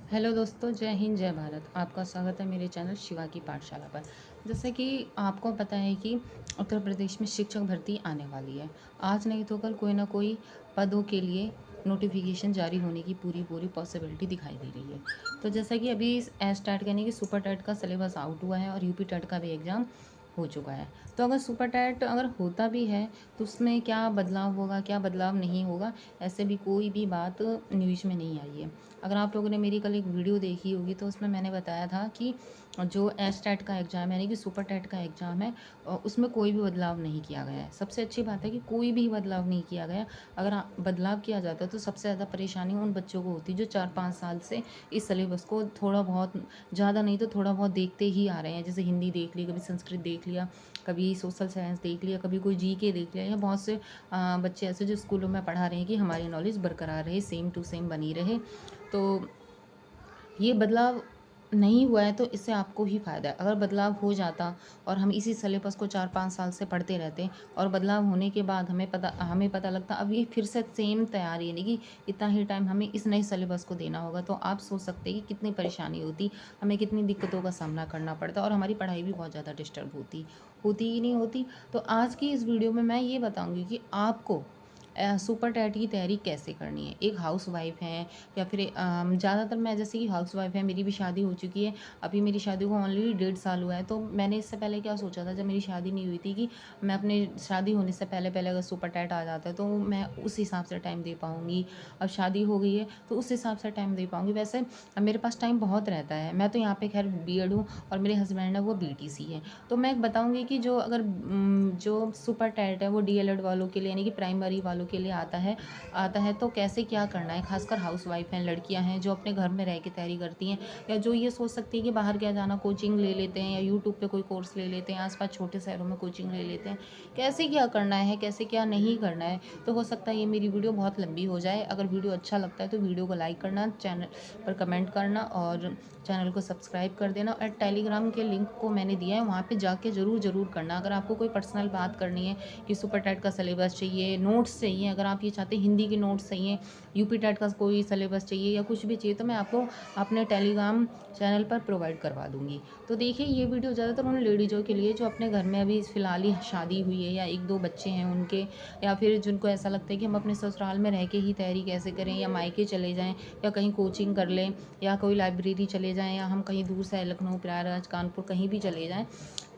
Hello दोस्तों, जय हिंद जय भारत। आपका स्वागत है मेरे चैनल शिवा की पाठशाला पर। जैसे कि आपको पता है कि उत्तर प्रदेश में शिक्षक भर्ती आने वाली है। आज नहीं तो कल कोई ना कोई पदों के लिए नोटिफिकेशन जारी होने की पूरी पूरी पॉसिबिलिटी दिखाई दे रही है। तो जैसा कि अभी एस टेट यानी कि सुपर टेट का सिलेबस आउट हुआ है और यूपी टेट का भी एग्ज़ाम हो चुका है। तो अगर सुपर टेट अगर होता भी है तो उसमें क्या बदलाव होगा, क्या बदलाव नहीं होगा, ऐसे भी कोई भी बात न्यूज़ में नहीं आई है। अगर आप लोगों ने मेरी कल एक वीडियो देखी होगी तो उसमें मैंने बताया था कि जो एस टेट का एग्ज़ाम यानी कि सुपर टेट का एग्ज़ाम है, उसमें कोई भी बदलाव नहीं किया गया है। सबसे अच्छी बात है कि कोई भी बदलाव नहीं किया गया। अगर बदलाव किया जाता तो सबसे ज़्यादा परेशानी उन बच्चों को होती जो 4-5 साल से इस सिलेबस को थोड़ा बहुत, ज़्यादा नहीं तो थोड़ा बहुत देखते ही आ रहे हैं। जैसे हिंदी देख ली, कभी संस्कृत देख लिया, कभी सोशल साइंस देख लिया, कभी कोई जीके देख लिया, या बहुत से बच्चे ऐसे जो स्कूलों में पढ़ा रहे हैं कि हमारी नॉलेज बरकरार रहे, सेम टू सेम बनी रहे। तो ये बदलाव नहीं हुआ है तो इससे आपको ही फ़ायदा है। अगर बदलाव हो जाता और हम इसी सिलेबस को 4-5 साल से पढ़ते रहते और बदलाव होने के बाद हमें पता लगता अब ये फिर से सेम तैयारी यानी कि इतना ही टाइम हमें इस नए सिलेबस को देना होगा, तो आप सोच सकते हैं कि कितनी परेशानी होती, हमें कितनी दिक्कतों का सामना करना पड़ता और हमारी पढ़ाई भी बहुत ज़्यादा डिस्टर्ब होती होती ही नहीं होती। तो आज की इस वीडियो में मैं ये बताऊँगी कि आपको सुपर टेट की तैयारी कैसे करनी है। एक हाउसवाइफ हैं या फिर ज़्यादातर मैं जैसे कि हाउसवाइफ है, मेरी भी शादी हो चुकी है। अभी मेरी शादी को ओनली 1.5 साल हुआ है। तो मैंने इससे पहले क्या सोचा था, जब मेरी शादी नहीं हुई थी, कि मैं अपने शादी होने से पहले पहले अगर सुपर टेट आ जाता है तो मैं उस हिसाब से टाइम दे पाऊँगी। अब शादी हो गई है तो उस हिसाब से टाइम दे पाऊँगी। वैसे मेरे पास टाइम बहुत रहता है। मैं तो यहाँ पे खैर बीएड हूँ और मेरे हस्बैंड है वो बीटीसी है। तो मैं बताऊँगी कि जो अगर जो सुपर टेट है वो डीएलएड वालों के लिए यानी कि प्राइमरी वालों के लिए आता है तो कैसे क्या करना है। खासकर हाउसवाइफ हैं, लड़कियां हैं जो अपने घर में रह के तैयारी करती हैं, या जो ये सोच सकती हैं कि बाहर क्या जाना, कोचिंग ले लेते हैं या यूट्यूब पे कोई कोर्स ले लेते हैं, आसपास छोटे शहरों में कोचिंग ले लेते हैं। कैसे क्या करना है, कैसे क्या नहीं करना है। तो हो सकता है ये मेरी वीडियो बहुत लंबी हो जाए। अगर वीडियो अच्छा लगता है तो वीडियो को लाइक करना, चैनल पर कमेंट करना और चैनल को सब्सक्राइब कर देना। और टेलीग्राम के लिंक को मैंने दिया है, वहाँ पे जाके ज़रूर करना। अगर आपको कोई पर्सनल बात करनी है कि सुपर टेट का सिलेबस चाहिए, नोट्स चाहिए, अगर आप ये चाहते हैं हिंदी के नोट्स चाहिए, यूपी टेट का कोई सिलेबस चाहिए या कुछ भी चाहिए, तो मैं आपको अपने टेलीग्राम चैनल पर प्रोवाइड करवा दूँगी। तो देखिए, ये वीडियो ज़्यादातर उन लेडीज़ों के लिए जो अपने घर में अभी फ़िलहाल ही शादी हुई है या 1-2 बच्चे हैं उनके, या फिर जिनको ऐसा लगता है कि हम अपने ससुराल में रह के ही तैयारी कैसे करें, या मायके चले जाएँ या कहीं कोचिंग कर लें या कोई लाइब्रेरी चले जाएँ, या हम कहीं दूर से लखनऊ, प्रयागराज, कानपुर कहीं भी चले जाएँ,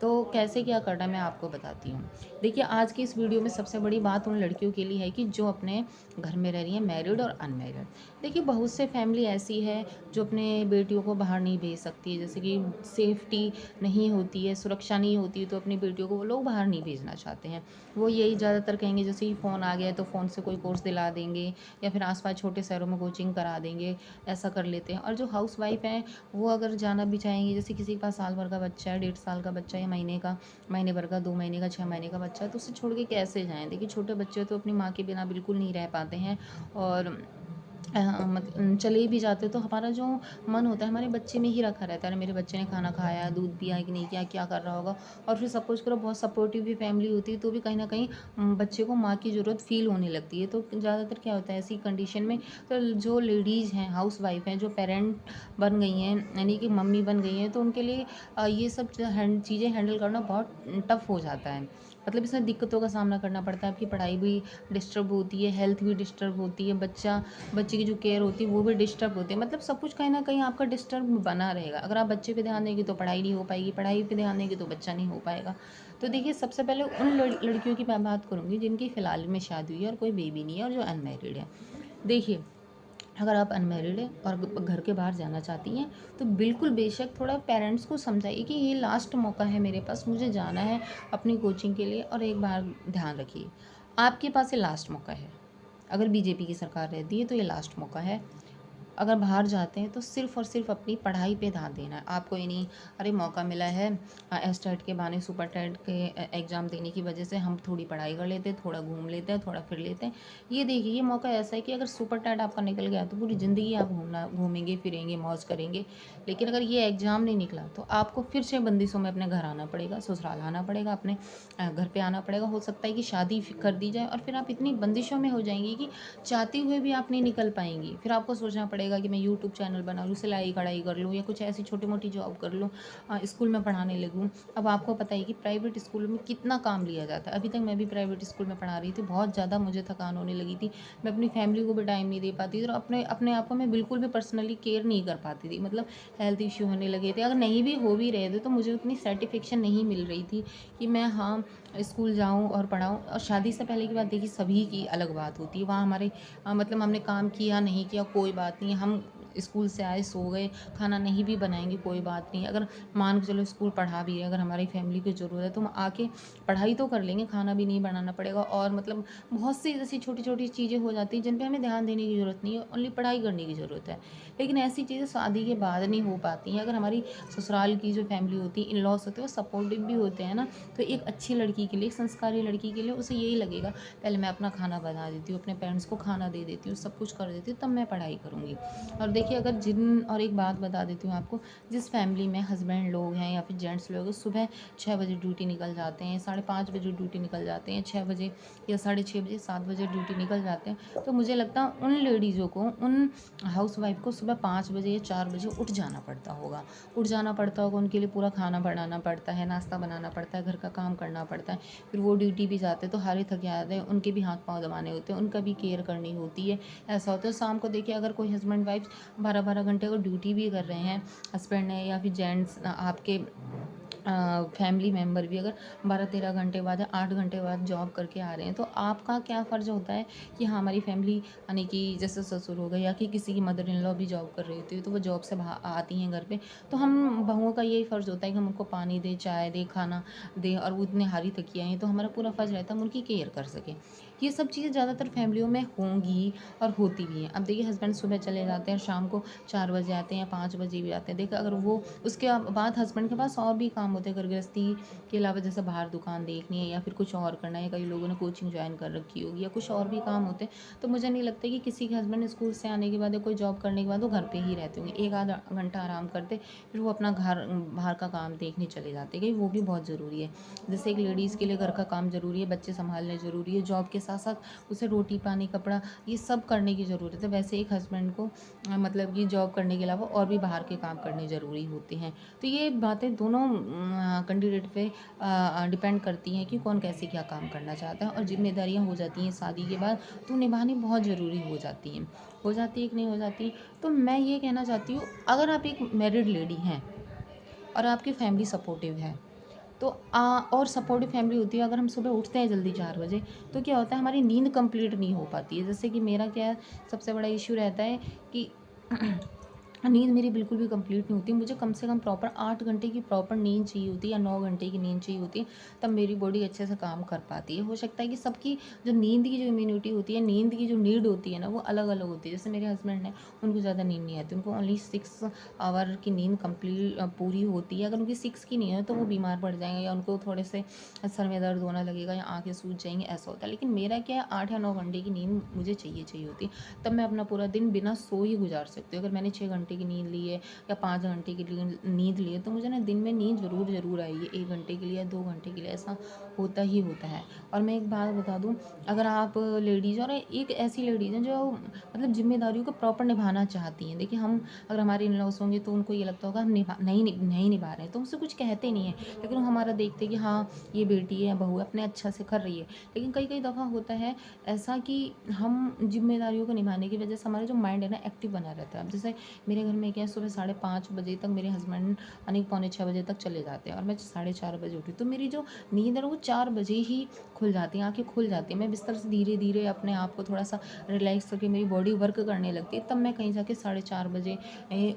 तो कैसे क्या करना है मैं आपको बताती हूँ। देखिए, आज की इस वीडियो में सबसे बड़ी बात उन लड़कियों के लिए है कि जो अपने घर में रह रही हैं, मैरिड और अनमैरिड। देखिए, बहुत से फैमिली ऐसी है जो अपने बेटियों को बाहर नहीं भेज सकती है, जैसे कि सेफ्टी नहीं होती है, सुरक्षा नहीं होती है, तो अपनी बेटियों को वो लोग बाहर नहीं भेजना चाहते हैं। वो यही ज़्यादातर कहेंगे, जैसे कि फ़ोन आ गया है तो फ़ोन से कोई कोर्स दिला देंगे या फिर आस-पास छोटे शहरों में कोचिंग करा देंगे, ऐसा कर लेते हैं। और जो हाउसवाइफ़ हैं, वो अगर जाना भी चाहेंगी, जैसे किसी के पास साल भर का बच्चा है, 1.5 साल का बच्चा है, महीने भर का, 2 महीने का, 6 महीने का बच्चा है, तो उसे छोड़ के कैसे जाएँ? देखिए, छोटे बच्चे तो अपनी माँ के बिना बिल्कुल नहीं रह पाते हैं। और चले भी जाते तो हमारा जो मन होता है हमारे बच्चे में ही रखा रहता है, अरे मेरे बच्चे ने खाना खाया, दूध पिया है कि नहीं, क्या क्या कर रहा होगा। और फिर सपोज़ करो बहुत सपोर्टिव भी फैमिली होती है तो भी कहीं न कहीं बच्चे को माँ की ज़रूरत फ़ील होने लगती है। तो ज़्यादातर क्या होता है ऐसी कंडीशन में, तो जो लेडीज़ हैं, हाउसवाइफ़ हैं, जो पेरेंट बन गई हैं, यानी कि मम्मी बन गई हैं, तो उनके लिए ये सब चीज़ें हैंडल करना बहुत टफ़ हो जाता है। मतलब इसमें दिक्कतों का सामना करना पड़ता है, आपकी पढ़ाई भी डिस्टर्ब होती है, हेल्थ भी डिस्टर्ब होती है, बच्चे की जो केयर होती है वो भी डिस्टर्ब होती है। मतलब सब कुछ कहीं न कहीं आपका डिस्टर्ब बना रहेगा। अगर आप बच्चे पे ध्यान देंगे तो पढ़ाई नहीं हो पाएगी, पढ़ाई पे ध्यान देंगे तो बच्चा नहीं हो पाएगा। तो देखिए, सबसे पहले उन लड़कियों की मैं बात करूँगी जिनकी फ़िलहाल में शादी हुई है और कोई बेबी नहीं है और जो अनमैरिड है। देखिए, अगर आप अनमैरिड हैं और घर के बाहर जाना चाहती हैं, तो बिल्कुल बेशक थोड़ा पेरेंट्स को समझाइए कि ये लास्ट मौका है मेरे पास, मुझे जाना है अपनी कोचिंग के लिए। और एक बार ध्यान रखिए, आपके पास ये लास्ट मौका है। अगर बीजेपी की सरकार रहती है तो ये लास्ट मौका है। अगर बाहर जाते हैं तो सिर्फ़ और सिर्फ़ अपनी पढ़ाई पे ध्यान देना है। आपको ये नहीं, अरे मौका मिला है एस टेट के बहाने, सुपर टेट के एग्ज़ाम देने की वजह से हम थोड़ी पढ़ाई कर लेते हैं, थोड़ा घूम लेते हैं, थोड़ा फिर लेते हैं। ये देखिए, ये मौका ऐसा है कि अगर सुपर टेट आपका निकल गया तो पूरी ज़िंदगी आप घूमेंगे, फिरेंगे, मौज करेंगे। लेकिन अगर ये एग्ज़ाम नहीं निकला तो आपको फिर से बंदिशों में अपने घर आना पड़ेगा, ससुराल आना पड़ेगा, अपने घर पे आना पड़ेगा। हो सकता है कि शादी कर दी जाए और फिर आप इतनी बंदिशों में हो जाएँगी कि चाहते हुए भी आप नहीं निकल पाएँगी। फिर आपको सोचना पड़ेगा पड़ेगा कि मैं यूट्यूब चैनल बना लूँ, सिलाई कढ़ाई कर लूँ या कुछ ऐसी छोटी मोटी जॉब कर लूँ, स्कूल में पढ़ाने लगूँ। अब आपको पता है कि प्राइवेट स्कूल में कितना काम लिया जाता है। अभी तक मैं भी प्राइवेट स्कूल में पढ़ा रही थी, बहुत ज़्यादा मुझे थकान होने लगी थी। मैं अपनी फैमिली को भी टाइम नहीं दे पाती थी और अपने अपने आप को मैं बिल्कुल भी पर्सनली केयर नहीं कर पाती थी। मतलब हेल्थ इश्यू होने लगे थे। अगर नहीं भी हो भी रहे थे तो मुझे उतनी सेटिस्फेक्शन नहीं मिल रही थी कि मैं हाँ स्कूल जाऊँ और पढ़ाऊँ। और शादी से पहले की बात देखिए, सभी की अलग बात होती है। वहाँ हमारे मतलब हमने काम किया नहीं किया कोई बात नहीं, हम स्कूल से आए सो गए, खाना नहीं भी बनाएंगे कोई बात नहीं। अगर मान के चलो स्कूल पढ़ा भी है, अगर हमारी फैमिली की ज़रूरत है तो हम आके पढ़ाई तो कर लेंगे, खाना भी नहीं बनाना पड़ेगा। और मतलब बहुत सी ऐसी छोटी छोटी चीज़ें हो जाती हैं जिन पे हमें ध्यान देने की ज़रूरत नहीं है, ओनली पढ़ाई करने की ज़रूरत है। लेकिन ऐसी चीज़ें शादी के बाद नहीं हो पाती हैं। अगर हमारी ससुराल की जो फैमिली होती है, इन लॉज होते हैं, वो सपोर्टिव भी होते हैं ना, तो एक अच्छी लड़की के लिए, एक संस्कारी लड़की के लिए उसे यही लगेगा पहले मैं अपना खाना बना देती हूँ, अपने पेरेंट्स को खाना दे देती हूँ, सब कुछ कर देती हूँ, तब मैं पढ़ाई करूँगी। और देखिए अगर और एक बात बता देती हूँ आपको, जिस फैमिली में हस्बैंड लोग हैं या फिर जेंट्स लोग हैं, सुबह 6 बजे ड्यूटी निकल जाते हैं, 5:30 बजे ड्यूटी निकल जाते हैं, 6 बजे या 6:30 बजे, 7 बजे ड्यूटी निकल जाते हैं, तो मुझे लगता है उन लेडीज़ों को, उन हाउसवाइफ को सुबह 5 बजे या 4 बजे उठ जाना पड़ता होगा। उनके लिए पूरा खाना बनाना पड़ता है, नाश्ता बनाना पड़ता है, घर का काम करना पड़ता है। फिर वो ड्यूटी भी जाते हैं तो हारे थके आते हैं, उनके भी हाथ पाँव दबाने होते हैं, उनका भी केयर करनी होती है। ऐसा होता है शाम को देखिए, अगर कोई हस्बैंड वाइफ 12-12 घंटे को ड्यूटी भी कर रहे हैं, हस्बैंड है या फिर जेंट्स आपके फैमिली मेम्बर भी अगर 12-13 घंटे बाद या 8 घंटे बाद जॉब करके आ रहे हैं, तो आपका क्या फ़र्ज़ होता है कि हाँ हमारी फैमिली, यानी कि जैसे ससुर हो गए या कि किसी की मदर इन लॉ भी जॉब कर रही होती है, तो वो जॉब से आती हैं घर पे, तो हम बहुओं का यही फ़र्ज़ होता है कि हम उनको पानी दें, चाय दें, खाना दें। और वो इतने हारी थकी आई हैं तो हमारा पूरा फ़र्ज़ रहता है हम उनकी केयर कर सकें। ये सब चीज़ें ज़्यादातर फैमिलियों में होंगी और होती भी हैं। अब देखिए हस्बैंड सुबह चले जाते हैं, शाम को 4 बजे आते हैं या 5 बजे भी आते हैं। देखिए अगर वो उसके बाद हस्बैंड के पास और भी काम होते हैं घर गृहस्थी के अलावा, जैसे बाहर दुकान देखनी है या फिर कुछ और करना है, कई लोगों ने कोचिंग ज्वाइन कर रखी होगी या कुछ और भी काम होते हैं, तो मुझे नहीं लगता कि किसी के हस्बैंड स्कूल से आने के बाद या कोई जॉब करने के बाद वो घर पे ही रहते होंगे। एक आधा घंटा आराम करते, फिर वो अपना घर बाहर का काम देखने चले जाते, क्योंकि वो भी बहुत ज़रूरी है। जैसे एक लेडीज़ के लिए घर का काम ज़रूरी है, बच्चे संभालने ज़रूरी है, जॉब के साथ साथ उसे रोटी पानी कपड़ा ये सब करने की ज़रूरत है। वैसे एक हस्बैंड को मतलब कि जॉब करने के अलावा और भी बाहर के काम करने ज़रूरी होते हैं। तो ये बातें दोनों कैंडिडेट पे डिपेंड करती हैं कि कौन कैसे क्या काम करना चाहता है। और जिम्मेदारियाँ हो जाती हैं शादी के बाद, तो निभानी बहुत ज़रूरी हो जाती है कि नहीं हो जाती। तो मैं ये कहना चाहती हूँ, अगर आप एक मैरिड लेडी हैं और आपकी फैमिली सपोर्टिव है, तो और सपोर्टिव फैमिली होती है, अगर हम सुबह उठते हैं जल्दी 4 बजे, तो क्या होता है हमारी नींद कंप्लीट नहीं हो पाती है। जैसे कि मेरा क्या है, सबसे बड़ा इशू रहता है कि नींद मेरी बिल्कुल भी कंप्लीट नहीं होती। मुझे कम से कम प्रॉपर 8 घंटे की प्रॉपर नींद चाहिए होती है या 9 घंटे की नींद चाहिए होती है, तब मेरी बॉडी अच्छे से काम कर पाती है। हो सकता है कि सबकी जो नींद की जो इम्यूनिटी होती है, नींद की जो नीड होती है ना, वो अलग अलग होती है। जैसे मेरे हस्बैंड हैं, उनको ज़्यादा नींद नहीं आती, उनको ओनली 6 आवर की नींद कंप्लीट पूरी होती है। अगर उनकी 6 की नहीं है तो वो बीमार पड़ जाएंगे या उनको थोड़े से सर में दर्द होने लगेगा या आँखें सूज जाएंगी, ऐसा होता है। लेकिन मेरा क्या है, 8 या 9 घंटे की नींद मुझे चाहिए होती है, तब मैं अपना पूरा दिन बिना सो ही गुजार सकती हूँ। अगर मैंने 6 घंटे की नींद ली है या 5 घंटे की नींद ली है, तो मुझे ना दिन में नींद ज़रूर आएगी, 1 घंटे के लिए या 2 घंटे के लिए, ऐसा होता ही होता है। और मैं एक बात बता दूँ, अगर आप लेडीज़ और एक ऐसी लेडीज़ हैं जो मतलब जिम्मेदारियों को प्रॉपर निभाना चाहती हैं। देखिए हम अगर हमारे इन लॉज होंगे तो उनको ये लगता होगा हम नहीं निभा रहे हैं, तो उनसे कुछ कहते नहीं हैं, लेकिन वो हमारा देखते हैं कि हाँ ये बेटी है, बहू है, अपने अच्छा से कर रही है। लेकिन कई कई दफ़ा होता है ऐसा कि हम जिम्मेदारियों को निभाने की वजह से हमारा जो माइंड है ना, एक्टिव बना रहता है। अब जैसे मेरे घर में क्या है, सुबह 5:30 बजे तक मेरे हस्बैंड यानी 5:45 बजे तक चले जाते हैं और मैं 4:30 बजे उठी, तो मेरी जो नींद है ना वो 4 बजे ही खुल जाती है, आँखें खुल जाती हैं। मैं बिस्तर से धीरे धीरे अपने आप को थोड़ा सा रिलैक्स करके मेरी बॉडी वर्क करने लगती है, तब मैं कहीं जाके 4:30 बजे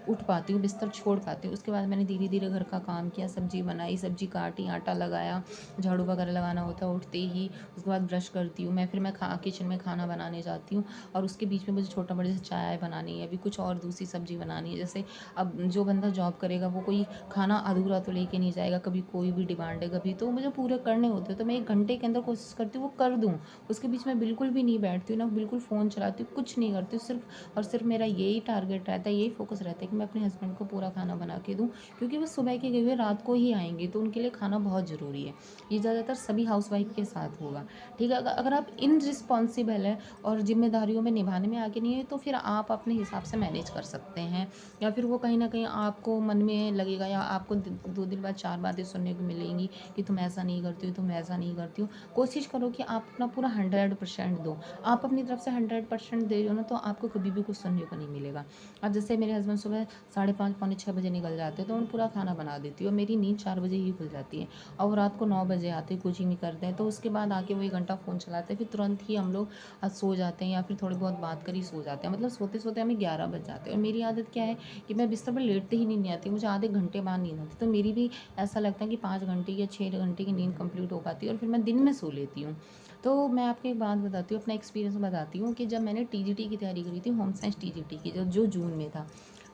उठ पाती हूँ, बिस्तर छोड़ पाती हूँ। उसके बाद मैंने धीरे धीरे घर का काम किया, सब्जी बनाई, सब्जी काटी, आटा लगाया, झाड़ू वगैरह लगाना होता है उठते ही। उसके बाद ब्रश करती हूँ मैं, फिर मैं किचन में खाना बनाने जाती हूँ। और उसके बीच में मुझे छोटा मोटा जैसे चाय बनानी है, अभी कुछ और दूसरी सब्जी बनानी है। जैसे अब जो बंदा जॉब करेगा वो कोई खाना अधूरा तो लेके नहीं जाएगा, कभी कोई भी डिमांड है, कभी तो मुझे पूरे करने होते हैं तो मैं 1 घंटे के अंदर कोशिश करती हूँ वो कर दूँ। उसके बीच में बिल्कुल भी नहीं बैठती हूँ, ना बिल्कुल फ़ोन चलाती हूँ, कुछ नहीं करती हूँ। सिर्फ़ और सिर्फ़ मेरा यही टारगेट रहता है, यही फ़ोकस रहता है कि मैं अपने हस्बैंड को पूरा खाना बना के दूँ, क्योंकि वो सुबह के गए हुए रात को ही आएँगे, तो उनके लिए खाना बहुत ज़रूरी है। ये ज़्यादातर सभी हाउसवाइफ़ के साथ होगा, ठीक है? अगर आप इर्रेस्पॉन्सिबल हैं और ज़िम्मेदारियों में निभाने में आगे नहीं है, तो फिर आप अपने हिसाब से मैनेज कर सकते हैं, या फिर वो कहीं न कहीं आपको मन में लगेगा, या आपको 2 दिन बाद 4 बातें सुनने को मिलेंगी कि तुम ऐसा नहीं करती हो, तुम ऐसा नहीं करती हो। कोशिश करो कि आप अपना पूरा 100% दो। आप अपनी तरफ से 100% दे रहे हो ना, तो आपको कभी भी कुछ सुनने को नहीं मिलेगा। अब जैसे मेरे हस्बैंड सुबह 5:30 पौने 6 बजे निकल जाते हैं, तो मैं पूरा खाना बना देती हूँ और मेरी नींद 4 बजे ही खुल जाती है, और वो रात को 9 बजे आते हैं, कोचिंग भी करते हैं, तो उसके बाद आके वो 1 घंटा फ़ोन चलाते हैं, फिर तुरंत ही हम लोग सो जाते हैं, या फिर थोड़ी बहुत बात कर ही सो जाते हैं। मतलब सोते-सोते हमें 11 बज जाते हैं, और मेरी आदत क्या है कि मैं बिस्तर पर लेटते ही नींद नहीं आती, मुझे आधे घंटे बाद नींद आती है। तो मेरी भी ऐसा लगता है कि 5 घंटे या 6 घंटे की नींद कंप्लीट हो पाती है, और फिर मैं दिन में सो लेती हूँ। तो मैं आपको एक बात बताती हूँ, अपना एक्सपीरियंस बताती हूँ कि जब मैंने टीजीटी की तैयारी करी थी, होम साइंस टीजीटी की, जो जून में था,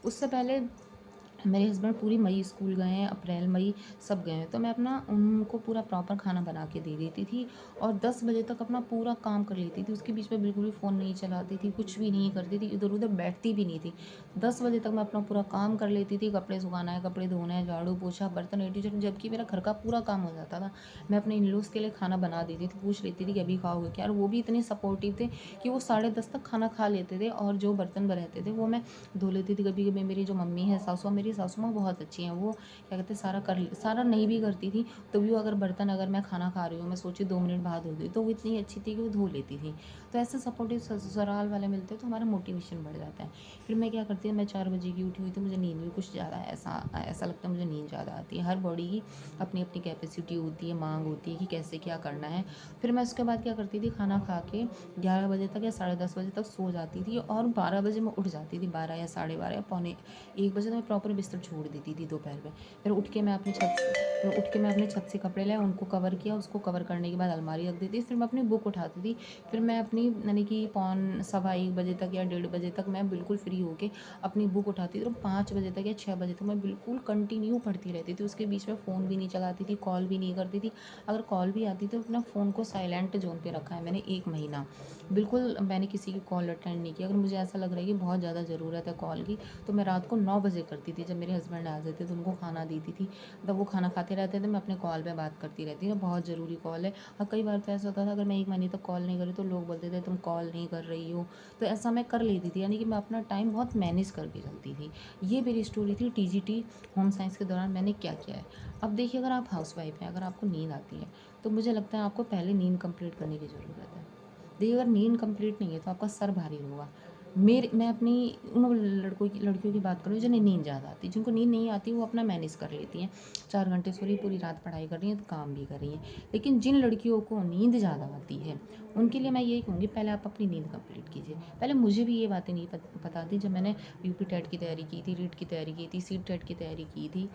उससे पहले मेरे हस्बैंड पूरी मई स्कूल गए हैं, अप्रैल मई सब गए हैं, तो मैं अपना उनको पूरा प्रॉपर खाना बना के दे देती थी, और 10 बजे तक अपना पूरा काम कर लेती थी। उसके बीच में बिल्कुल भी फ़ोन नहीं चलाती थी, कुछ भी नहीं करती थी, इधर उधर बैठती भी नहीं थी। 10 बजे तक मैं अपना पूरा काम कर लेती थी, कपड़े सुखाना है, कपड़े धोना है, झाड़ू पोछा बर्तन ए टू जेड, जबकि मेरा घर का पूरा काम हो जाता था। मैं अपने इन-लॉज़ के लिए खाना बना देती थी, पूछ लेती थी कि अभी खाओगे क्या, और वो भी इतने सपोर्टिव थे कि वो 10:30 तक खाना खा लेते थे, और जो बर्तन रहते थे वो मैं धो लेती थी। कभी-कभी मेरी जो मम्मी है, सासू, मेरी सासू माँ बहुत अच्छी हैं, वो क्या कहते हैं, सारा नहीं भी करती थी, तो भी वो अगर बर्तन, अगर मैं खाना खा रही हूँ, मैं सोची 2 मिनट बाद धो दी, तो वो इतनी अच्छी थी कि वो धो लेती थी। तो ऐसे सपोर्टिव ससुराल वाले मिलते हैं तो हमारा मोटिवेशन बढ़ जाता है। फिर मैं क्या करती हूँ, मैं 4 बजे की उठी हुई, तो मुझे नींद भी कुछ ज़्यादा ऐसा ऐसा लगता है, मुझे नींद ज़्यादा आती है। हर बॉडी की अपनी-अपनी कैपेसिटी होती है, माँग होती है कि कैसे क्या करना है। फिर मैं उसके बाद क्या करती थी, खाना खा के 11 बजे तक या साढ़े 10 बजे तक सो जाती थी, और 12 बजे मैं उठ जाती थी, 12 या साढ़े 12 या पौने 1 बजे तो मैं प्रॉपर बिस्तर छोड़ देती थी दोपहर में। फिर मैं अपनी छत से कपड़े लाए, उनको कवर किया, उसको कवर करने के बाद अलमारी रख दी थी, फिर मैं अपनी बुक उठाती थी। फिर मैं अपनी यानी कि पौन सवा 1 बजे तक या 1:30 बजे तक मैं बिल्कुल फ्री होके अपनी बुक उठाती थी, और 5 बजे तक या 6 बजे तक मैं बिल्कुल कंटिन्यू पढ़ती रहती थी। उसके बीच में फ़ोन भी नहीं चलाती थी, कॉल भी नहीं करती थी। अगर कॉल भी आती थी तो अपना फ़ोन को साइलेंट ज़ोन पे रखा है मैंने 1 महीना। बिल्कुल मैंने किसी की कॉल अटेंड नहीं किया। अगर मुझे ऐसा लग रहा है कि बहुत ज़्यादा ज़रूरत है कॉल की, तो मैं रात को 9 बजे करती थी, जब मेरे हस्बैंड आ जाते थे तो उनको खाना देती थी, तब वो खाना खाते रहते थे, मैं अपने कॉल पे बात करती रहती थी, बहुत ज़रूरी कॉल है। और कई बार तो ऐसा होता था, अगर मैं 1 महीने तक कॉल नहीं करी तो लोग बोलते थे तुम कॉल नहीं कर रही हो, तो ऐसा मैं कर लेती थी, यानी कि मैं अपना टाइम बहुत मैनेज करके चलती थी। ये मेरी स्टोरी थी टीजीटी होम साइंस के दौरान मैंने क्या किया है। अब देखिए, अगर आप हाउसवाइफ हैं, अगर आपको नींद आती है, तो मुझे लगता है आपको पहले नींद कंप्लीट करने की ज़रूरत है। देखिए, अगर नींद कंप्लीट नहीं है तो आपका सर भारी होगा। मैं अपनी उन लड़कियों की बात करूँ जिन्हें नींद ज़्यादा आती है, जिनको नींद नहीं आती वो अपना मैनेज कर लेती हैं। 4 घंटे सो रही हैं, पूरी रात पढ़ाई कर रही हैं, तो काम भी कर रही हैं। लेकिन जिन लड़कियों को नींद ज़्यादा आती है, उनके लिए मैं यही कहूँगी, पहले आप अपनी नींद कंप्लीट कीजिए। पहले मुझे भी ये बातें नहीं पता थी, जब मैंने यूपी टेट की तैयारी की थी, रीट की तैयारी की थी, सीट टेट की तैयारी की थी।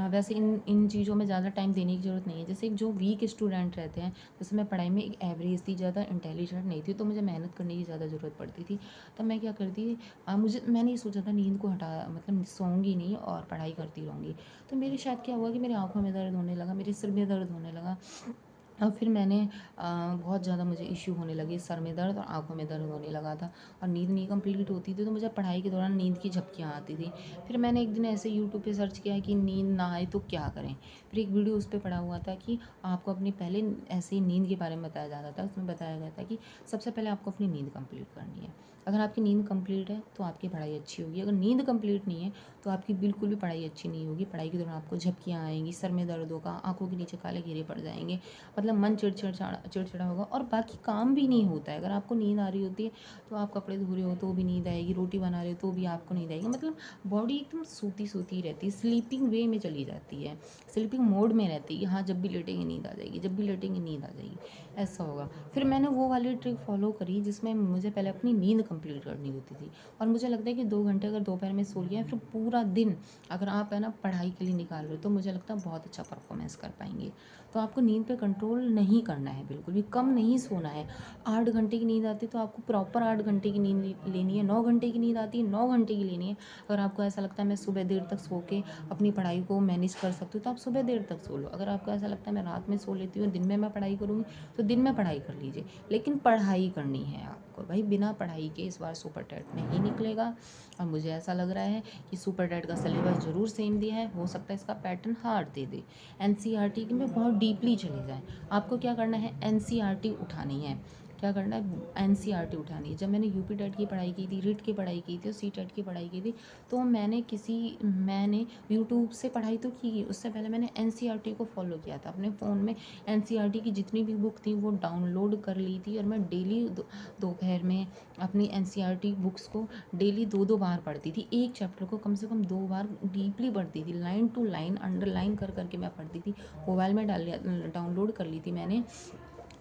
वैसे इन इन चीज़ों में ज़्यादा टाइम देने की ज़रूरत नहीं है। जैसे एक जो वीक स्टूडेंट रहते हैं, जैसे मैं पढ़ाई में एक एवरेज थी, ज़्यादा इंटेलिजेंट नहीं थी, तो मुझे मेहनत करने की ज़्यादा ज़रूरत पड़ती थी। तब मैं क्या करती, मैंने ये सोचा था नींद को हटा, मतलब सोऊंगी नहीं और पढ़ाई करती रहूँगी। तो मेरे शायद क्या हुआ कि मेरी आँखों में दर्द होने लगा, मेरे सिर में दर्द होने लगा, और फिर मैंने बहुत ज़्यादा मुझे इश्यू होने लगी, सर में दर्द और आँखों में दर्द होने लगा था, और नींद नहीं कंप्लीट होती थी, तो मुझे पढ़ाई के दौरान नींद की झपकियाँ आती थी। फिर मैंने एक दिन ऐसे यूट्यूब पे सर्च किया कि नींद ना आए तो क्या करें। फिर एक वीडियो उस पे पड़ा हुआ था कि आपको अपनी पहले ऐसे ही नींद के बारे में बताया जा रहा था। उसमें बताया गया था कि सबसे पहले आपको अपनी नींद कंप्लीट करनी है। अगर आपकी नींद कंप्लीट है तो आपकी पढ़ाई अच्छी होगी, अगर नींद कंप्लीट नहीं है तो आपकी बिल्कुल भी पढ़ाई अच्छी नहीं होगी। पढ़ाई के दौरान आपको झपकियाँ आएँगी, सर में दर्द होगा, आँखों के नीचे काले घेरे पड़ जाएँगे, मतलब मन चिड़चिड़ा होगा, और बाकी काम भी नहीं होता है। अगर आपको नींद आ रही होती है तो आप कपड़े धो रहे हो तो भी नींद आएगी, रोटी बना रहे हो तो भी आपको नींद आएगी, मतलब बॉडी एकदम सोती रहती है, स्लीपिंग वे में चली जाती है, स्लीपिंग मोड में रहती है कि हाँ, जब भी लेटेंगे नींद आ जाएगी, जब भी लेटेंगे नींद आ जाएगी, ऐसा होगा। फिर मैंने वो वाली ट्रिक फॉलो करी जिसमें मुझे पहले अपनी नींद कंप्लीट करनी होती थी। और मुझे लगता है कि 2 घंटे अगर दोपहर में सो लिया है, फिर पूरा दिन अगर आप है ना पढ़ाई के लिए निकाल रहे हो, तो मुझे लगता है बहुत अच्छा परफॉर्मेंस कर पाएंगे। तो आपको नींद पे कंट्रोल नहीं करना है, बिल्कुल भी कम नहीं सोना है। 8 घंटे की नींद आती है तो आपको प्रॉपर 8 घंटे की नींद लेनी है। 9 घंटे की नींद आती है, 9 घंटे की लेनी है। अगर आपको ऐसा लगता है मैं सुबह देर तक सो के अपनी पढ़ाई को मैनेज कर सकती हूँ, तो आप सुबह देर तक सो लो। अगर आपको ऐसा लगता है मैं रात में सो लेती हूँ, दिन में मैं पढ़ाई करूँगी, तो दिन में पढ़ाई कर लीजिए। लेकिन पढ़ाई करनी है आपको भाई, बिना पढ़ाई के इस बार सुपर टेट नहीं निकलेगा। और मुझे ऐसा लग रहा है कि सुपर टेट का सिलेबस ज़रूर सेम दिया है, हो सकता है इसका pattern hard they they. NCERT में बहुत डीपली चले जाए। आपको क्या करना है, एनसीईआरटी उठानी है। क्या करना है, एनसीईआरटी उठानी है। जब मैंने यूपी टेट की पढ़ाई की थी, रिट की पढ़ाई की थी और सी टेट की पढ़ाई की थी, तो मैंने यूट्यूब से पढ़ाई तो की, उससे पहले मैंने एनसीईआरटी को फॉलो किया था। अपने फ़ोन में एनसीईआरटी की जितनी भी बुक थी वो डाउनलोड कर ली थी, और मैं डेली दोपहर में अपनी एनसीईआरटी बुक्स को डेली 2-2 बार पढ़ती थी। एक चैप्टर को कम से कम 2 बार डीपली पढ़ती थी, लाइन टू लाइन अंडरलाइन कर करके मैं पढ़ती थी। मोबाइल में डाउनलोड कर ली थी मैंने,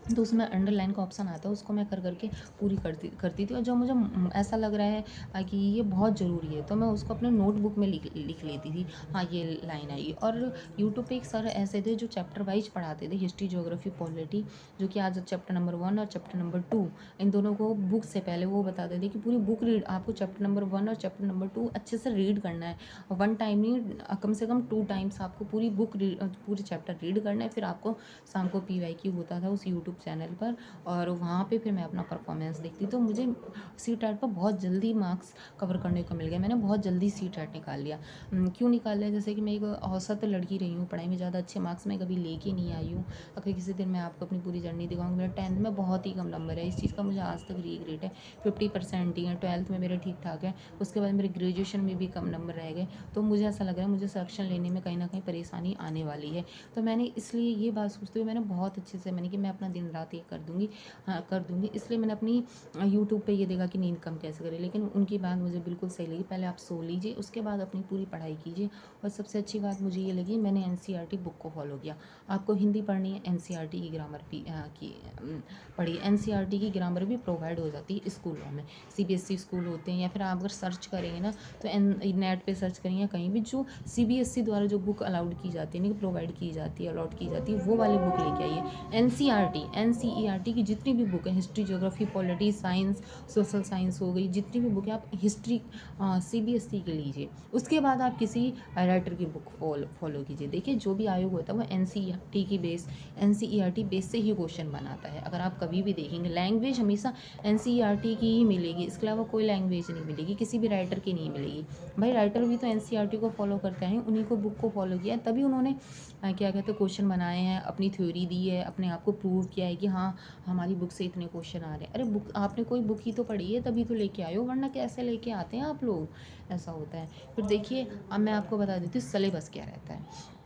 तो उसमें अंडरलाइन का ऑप्शन आता है, उसको मैं कर करके पूरी करती थी। और जब मुझे ऐसा लग रहा है कि ये बहुत ज़रूरी है, तो मैं उसको अपने नोटबुक में लिख लेती थी, हाँ ये लाइन आई। और यूट्यूब पे एक सर ऐसे थे जो चैप्टर वाइज पढ़ाते थे, हिस्ट्री, ज्योग्राफी, पॉलिटी, जो कि आज चैप्टर नंबर 1 और चैप्टर नंबर 2, इन दोनों को बुक से पहले वो बताते थे कि पूरी बुक रीड, आपको चैप्टर नंबर 1 और चैप्टर नंबर 2 अच्छे से रीड करना है। 1 टाइम नहीं, कम से कम 2 टाइम्स आपको पूरी बुक पूरे चैप्टर रीड करना है। फिर आपको शाम को PYQ होता था उस यूट्यूब चैनल पर, और वहाँ पे फिर मैं अपना परफॉर्मेंस देखती। तो मुझे सी टेट पर बहुत जल्दी मार्क्स कवर करने को मिल गया, मैंने बहुत जल्दी सी टेट निकाल लिया। क्यों निकाल लिया, जैसे कि मैं एक औसत लड़की रही हूँ, पढ़ाई में ज़्यादा अच्छे मार्क्स मैं कभी लेके नहीं आई हूँ। अगर किसी दिन मैं आपको अपनी पूरी जर्नी दिखाऊँगी, मेरा 10th में बहुत ही कम नंबर है, इस चीज़ का मुझे आज तक रिग्रेट है। 50% ही है, 12th में मेरे ठीक ठाक है, उसके बाद मेरे ग्रेजुएशन में भी कम नंबर रह गए। तो मुझे ऐसा लग रहा है मुझे सिलेक्शन लेने में कहीं ना कहीं परेशानी आने वाली है। तो मैंने इसलिए ये बात सोचते हुए मैंने बहुत अच्छे से मैंने कि मैं अपना दिन रात ये कर दूँगी, हाँ कर दूँगी। इसलिए मैंने अपनी यूट्यूब पे ये देखा कि नींद कम कैसे करें, लेकिन उनकी बात मुझे बिल्कुल सही लगी। पहले आप सो लीजिए, उसके बाद अपनी पूरी पढ़ाई कीजिए। और सबसे अच्छी बात मुझे ये लगी, मैंने एनसीईआरटी बुक को फॉलो किया। आपको हिंदी पढ़नी है, एनसीईआरटी की ग्रामर भी पढ़िए। एनसीईआरटी की ग्रामर भी प्रोवाइड हो जाती है स्कूलों में, सीबीएसई स्कूल होते हैं, या फिर आप अगर सर्च करेंगे ना तो नेट पे सर्च करेंगे कहीं भी, जो सीबीएसई द्वारा जो बुक अलाउड की जाती है, नहीं प्रोवाइड की जाती है, अलॉट की जाती है, वो वाली बुक लेके आइए। एनसीईआरटी की जितनी भी बुक है, history, geography, polity, science, social science हो गई, जितनी भी बुक है आप हिस्ट्री सीबीएसई की लीजिए। उसके बाद आप किसी राइटर की बुक फॉलो कीजिए। देखिए जो भी आयोग होता है वो एनसीईआरटी बेस से ही क्वेश्चन बनाता है। अगर आप कभी भी देखेंगे, लैंग्वेज हमेशा एनसीईआरटी की ही मिलेगी, इसके अलावा कोई लैंग्वेज नहीं मिलेगी, किसी भी राइटर की नहीं मिलेगी। भाई राइटर भी तो एनसीईआरटी को फॉलो करते हैं, उन्हीं को बुक को फॉलो किया है, तभी उन्होंने क्या कहते हैं क्वेश्चन बनाए हैं, अपनी थ्योरी दी है, अपने आप को प्रूव किया है कि हाँ हमारी बुक से इतने क्वेश्चन आ रहे हैं। अरे बुक आपने कोई बुक ही तो पढ़ी है, तभी तो लेके आए हो, वरना कैसे लेके आते हैं आप लोग, ऐसा होता है। फिर देखिए अब मैं आपको बता देती हूँ सिलेबस क्या रहता है।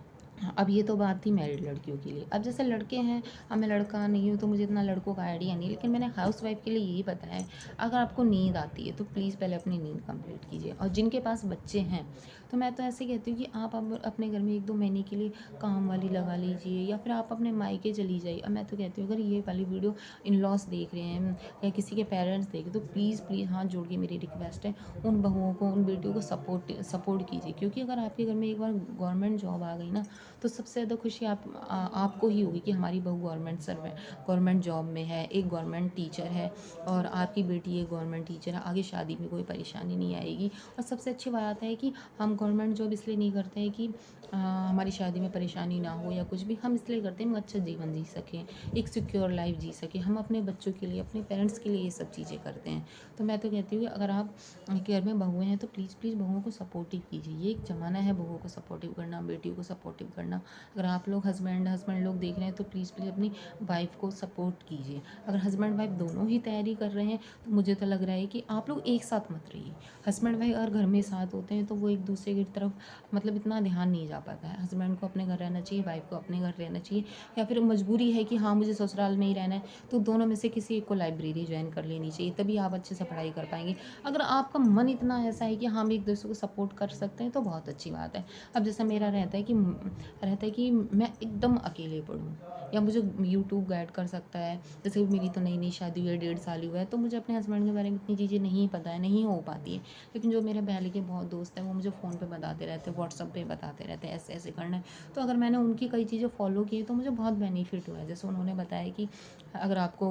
अब ये तो बात थी मैरिड लड़कियों के लिए। अब जैसे लड़के हैं, अब मैं लड़का नहीं हूँ तो मुझे इतना लड़कों का आइडिया नहीं, लेकिन मैंने हाउस वाइफ के लिए यही पता है, अगर आपको नींद आती है तो प्लीज़ पहले अपनी नींद कंप्लीट कीजिए। और जिनके पास बच्चे हैं, तो मैं तो ऐसे कहती हूँ कि आप अब अपने घर में 1-2 महीने के लिए काम वाली लगा लीजिए, या फिर आप अपने मायके चली जाइए। अब मैं तो कहती हूँ अगर ये वाली वीडियो इन लॉस देख रहे हैं या किसी के पेरेंट्स देख रहे, तो प्लीज़ प्लीज़ हाथ जोड़ के मेरी रिक्वेस्ट है, उन बहुओं को, उन बेटियों को सपोर्ट कीजिए। क्योंकि अगर आपके घर में एक बार गवर्नमेंट जॉब आ गई ना, तो सबसे ज़्यादा खुशी आपको ही होगी कि हमारी बहू गवर्नमेंट जॉब में है, एक गवर्नमेंट टीचर है, और आपकी बेटी एक गवर्नमेंट टीचर है। आगे शादी में कोई परेशानी नहीं आएगी। और सबसे अच्छी बात है कि हम गवर्नमेंट जॉब इसलिए नहीं करते हैं कि हमारी शादी में परेशानी ना हो या कुछ भी, हम इसलिए करते हैं हम अच्छा जीवन जी सकें, एक सिक्योर लाइफ जी सकें। हम अपने बच्चों के लिए, अपने पेरेंट्स के लिए ये सब चीज़ें करते हैं। तो मैं तो कहती हूँ कि अगर आप के घर में बहुएँ हैं तो प्लीज़ प्लीज़ बहुओं को सपोर्टिव कीजिए। ये एक ज़माना है बहुओं को सपोर्टिव करना, बेटियों को सपोर्टिव करना। अगर आप लोग हस्बैंड लोग देख रहे हैं तो प्लीज़ प्लीज़ अपनी वाइफ को सपोर्ट कीजिए। अगर हस्बैंड वाइफ दोनों ही तैयारी कर रहे हैं तो मुझे तो लग रहा है कि आप लोग एक साथ मत रहिए। हस्बैंड वाइफ अगर घर में साथ होते हैं तो वो एक दूसरे की तरफ मतलब इतना ध्यान नहीं जा पाता है। हस्बैंड को अपने घर रहना चाहिए, वाइफ को अपने घर रहना चाहिए, या फिर मजबूरी है कि हाँ मुझे ससुराल में ही रहना है, तो दोनों में से किसी एक को लाइब्रेरी ज्वाइन कर लेनी चाहिए, तभी आप अच्छे से पढ़ाई कर पाएंगे। अगर आपका मन इतना ऐसा है कि हम एक दूसरे को सपोर्ट कर सकते हैं तो बहुत अच्छी बात है। अब जैसा मेरा रहता है कि रहता है कि मैं एकदम अकेले पढूँ, या मुझे यूट्यूब गाइड कर सकता है। जैसे मेरी तो नई-नई शादी हुई है, 1.5 साल ही हुआ है, तो मुझे अपने हस्बैंड के बारे में इतनी चीज़ें नहीं पता है, नहीं हो पाती है। लेकिन जो मेरे पहले के बहुत दोस्त हैं, वो मुझे फ़ोन पे बताते रहते हैं, व्हाट्सएप पे बताते रहते हैं, ऐसे-ऐसे करना है। तो अगर मैंने उनकी कई चीज़ें फ़ॉलो की, तो मुझे बहुत बेनिफिट हुआ है। जैसे उन्होंने बताया कि अगर आपको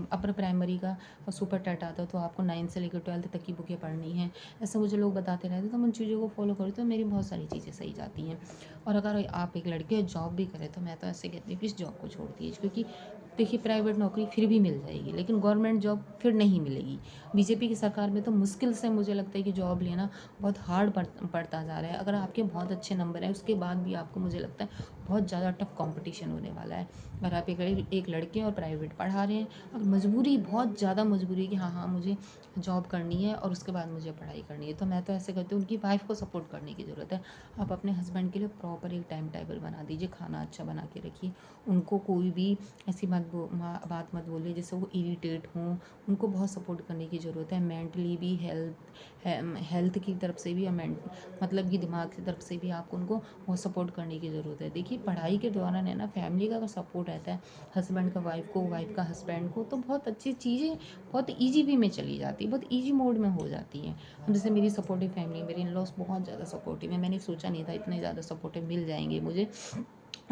अपर प्राइमरी का सुपर टेट आता है, तो आपको 9th से लेकर 12th तक की बुकें पढ़नी हैं। ऐसे मुझे लोग बताते रहते हैं, तो मैं उन चीज़ों को फ़ॉलो करूँ तो मेरी बहुत सारी चीज़ें सही जाती हैं। और अगर आप एक लड़के जॉब भी करें, तो मैं तो ऐसे कहती हूँ कि इस जॉब को छोड़ दीजिए, क्योंकि देखिए प्राइवेट नौकरी फिर भी मिल जाएगी, लेकिन गवर्नमेंट जॉब फिर नहीं मिलेगी। बीजेपी की सरकार में तो मुश्किल से मुझे लगता है कि जॉब लेना बहुत हार्ड पड़ता जा रहा है। अगर आपके बहुत अच्छे नंबर हैं, उसके बाद भी आपको, मुझे लगता है, बहुत ज़्यादा टफ कंपटीशन होने वाला है। अगर आप एक लड़के और प्राइवेट पढ़ा रहे हैं, अगर मजबूरी, बहुत ज़्यादा मजबूरी है कि हाँ हाँ मुझे जॉब करनी है और उसके बाद मुझे पढ़ाई करनी है, तो मैं तो ऐसे करती हूँ, उनकी वाइफ को सपोर्ट करने की ज़रूरत है। आप अपने हस्बैंड के लिए प्रॉपर एक टाइम टेबल बना दीजिए, खाना अच्छा बना के रखिए। उनको कोई भी ऐसी बात मत बोलिए जिससे वो इरिटेट हों। उनको बहुत सपोर्ट करने की ज़रूरत है, मेंटली भी, हेल्थ की तरफ से भी, और मतलब कि दिमाग की तरफ से भी आपको उनको बहुत सपोर्ट करने की ज़रूरत है। देखिए पढ़ाई के दौरान है ना, फैमिली का अगर सपोर्ट रहता है, हस्बैंड का वाइफ को, वाइफ का हस्बैंड को, तो बहुत अच्छी चीज़ें बहुत ईजी वे में चली जाती है, बहुत ईजी मोड में हो जाती हैं। जैसे मेरी सपोर्टिव फैमिली, मेरे इन लॉज बहुत ज़्यादा सपोर्टिव है। मैंने सोचा नहीं था इतने ज़्यादा सपोर्टिव मिल जाएंगे मुझे।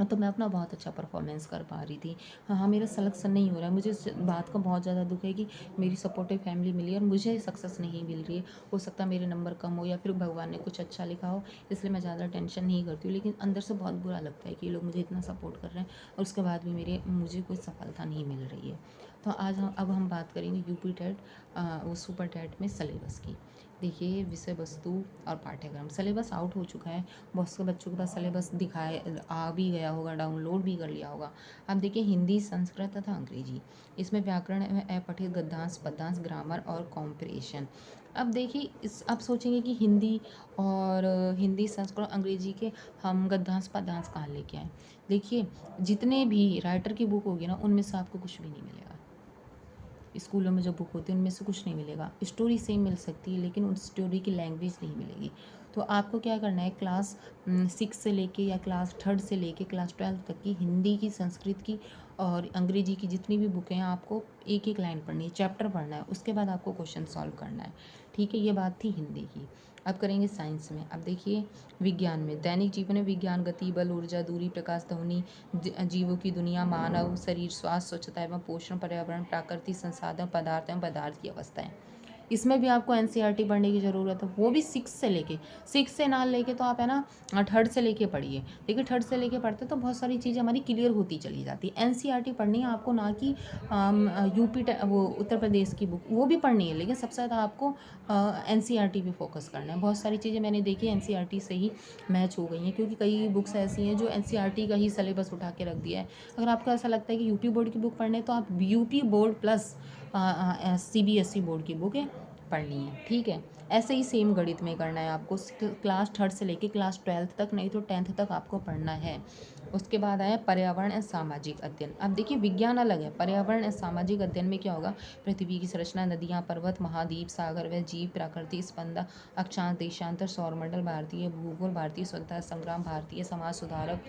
तो मैं अपना बहुत अच्छा परफॉर्मेंस कर पा रही थी। हाँ हाँ, मेरा सिलेक्शन नहीं हो रहा है, मुझे इस बात का बहुत ज़्यादा दुख है कि मेरी सपोर्टिव फैमिली मिली और मुझे सक्सेस नहीं मिल रही है। हो सकता है मेरे नंबर कम हो, या फिर भगवान ने कुछ अच्छा लिखा हो, इसलिए मैं ज़्यादा टेंशन नहीं करती हूँ। लेकिन अंदर से बहुत बुरा लगता है कि ये लोग मुझे इतना सपोर्ट कर रहे हैं और उसके बाद भी मुझे कोई सफलता नहीं मिल रही है। तो अब हम बात करेंगे यूपी टेट, वो सुपर टेट में सिलेबस की। देखिए विषय वस्तु और पाठ्यक्रम, सिलेबस आउट हो चुका है। बहुत से बच्चों के पास सिलेबस आ भी गया होगा, डाउनलोड भी कर लिया होगा। अब देखिए हिंदी, संस्कृत तथा अंग्रेजी, इसमें व्याकरण में अपठित गद्यांश, पद्यांश, ग्रामर और कॉम्प्रिहेंशन। अब देखिए आप सोचेंगे कि हिंदी, संस्कृत, अंग्रेजी के हम गद्यांश पद्यांश कहाँ लेके आए। देखिए जितने भी राइटर की बुक होगी ना, उनमें से आपको कुछ भी नहीं मिलेगा। स्कूलों में जो बुक होती है उनमें से कुछ नहीं मिलेगा। स्टोरी सेम मिल सकती है, लेकिन उस स्टोरी की लैंग्वेज नहीं मिलेगी। तो आपको क्या करना है, क्लास 6 से लेके, या क्लास 3rd से लेके क्लास 12 तक की हिंदी की, संस्कृत की और अंग्रेजी की जितनी भी बुकें हैं, आपको एक एक लाइन पढ़नी है, चैप्टर पढ़ना है, उसके बाद आपको क्वेश्चन सॉल्व करना है। ठीक है, ये बात थी हिंदी की। अब करेंगे साइंस में। अब देखिए विज्ञान में, दैनिक जीवन में विज्ञान, गति, बल, ऊर्जा, दूरी, प्रकाश, ध्वनि, जीवों की दुनिया, मानव शरीर, स्वास्थ्य, स्वच्छता एवं पोषण, पर्यावरण, प्राकृतिक संसाधन, पदार्थ एवं पदार्थ की अवस्थाएं। इसमें भी आपको एनसीईआरटी पढ़ने की ज़रूरत है, वो भी 6 से लेके, 6 से ना लेके तो आप है ना 3rd से लेके पढ़िए। देखिए 3rd से लेके पढ़ते तो बहुत सारी चीज़ें हमारी क्लियर होती चली जाती है। एनसीईआरटी पढ़नी है आपको, ना कि वो उत्तर प्रदेश की बुक, वो भी पढ़नी है, लेकिन सबसे ज़्यादा आपको एनसीईआरटी पे फोकस करना है। बहुत सारी चीज़ें मैंने देखी एनसीईआरटी से ही मैच हो गई हैं, क्योंकि कई बुक्स ऐसी हैं जो एनसीईआरटी का ही सिलेबस उठा के रख दिया है। अगर आपको ऐसा लगता है कि यूपी बोर्ड की बुक पढ़ने, तो आप UP board plus CBSE board की बुक पढ़नी है। ठीक है, ऐसे ही सेम गणित में करना है आपको, क्लास 3rd से लेके क्लास 12th तक, नहीं तो 10th तक आपको पढ़ना है। उसके बाद आया पर्यावरण एवं सामाजिक अध्ययन। अब देखिए विज्ञान अलग है, पर्यावरण एवं सामाजिक अध्ययन में क्या होगा, पृथ्वी की संरचना, नदियाँ, पर्वत, महाद्वीप, सागर व जीव, प्राकृतिक स्पंदन, अक्षांश, देशांतर, सौरमंडल, भारतीय भूगोल, भारतीय स्वतंत्रता संग्राम, भारतीय समाज सुधारक,